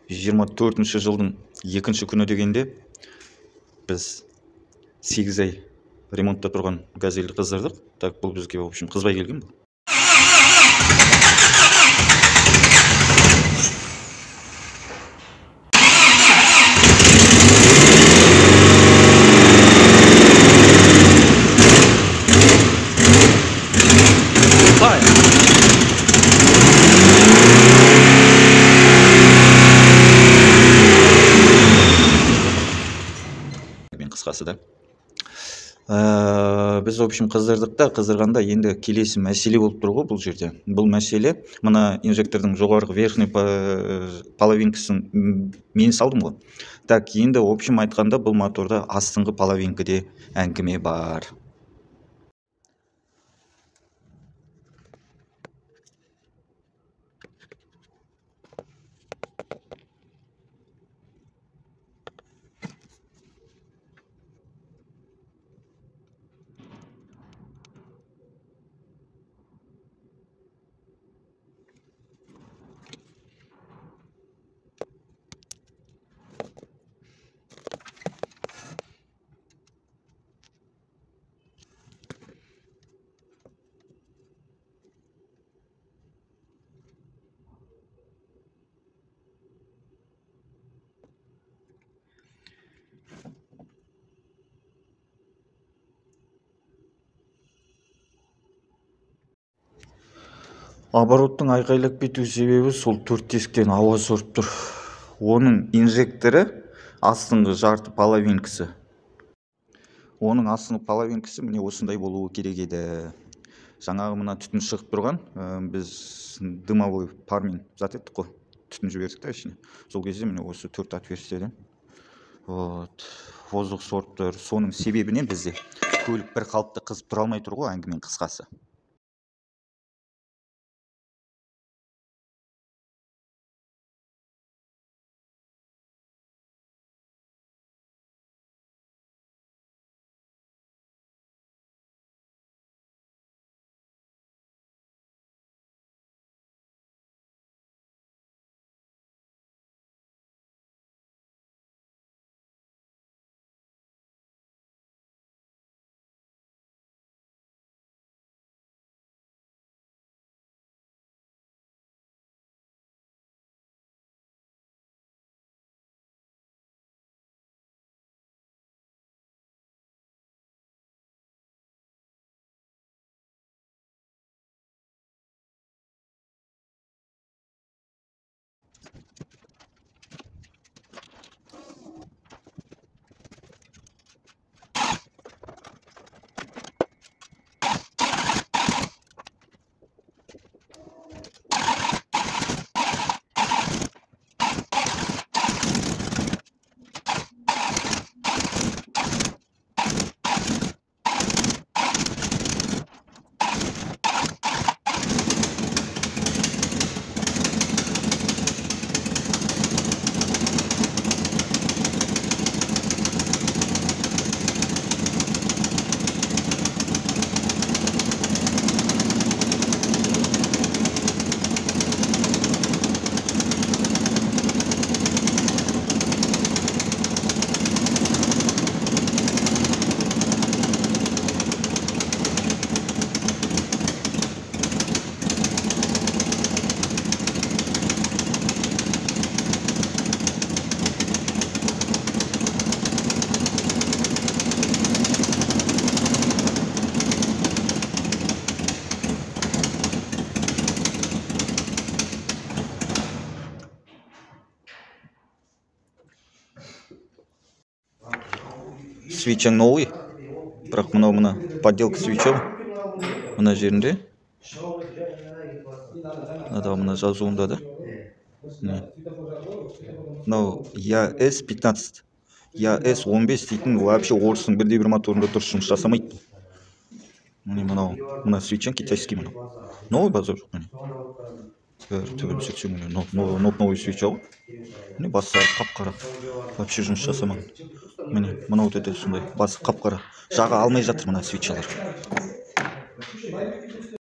24 жылдың 2 күні дегенде біз 8 ай ремонтта тұрған газельді қыздырдық. Так, бұл бізге в общем қызбай келген бұл. Қысқасы да. Біз в общем қыздырғанда енді келесі мәселе болып тұр ғой бұл жерде. Бұл мәселе мына инжектордың жоғарғы верхний половинкасын мен салдым ғой. Так, енді в общем айтқанда бұл моторда астыңғы половинкаде әңгіме бар. Обороттың айқайлап кету себебі сол төрт тесіктен ауа сорып тұр. Оның инжекторы астыңғы жарты половинкасы. Оның астыңғы половинкасы міне осындай болуы керек еді. Жаңағы мына түтін шығып тұрған, біз дымовой пармен зат еттік қой. Түтін жібердік та ішіне. Сол кезде міне осы төрт отверстиядан воздух сорып тұр. Соның себебінен бізде көлік бір қалыпты қызып тұра алмай тұр ғой, әңгіменің қысқасы. Свечаң новый, бірақ мына подделка свеча мына жерінде. Мына жазуында да. Мынау ЯС-15, ЯС-15 дейтін вообще орыстың бірде бір моторында дұрыс жұмыс жасамайды. Мына свечаң китайский мынау. Новый базар жоқ міне. Түбін сөйтсең міне новый свеча ғой. Міне басы қап-қара. Вообще жұмыс жасамаған. Міне мынау да сондай басы қап-қара. Жаға алмай жатыр мына свечалар.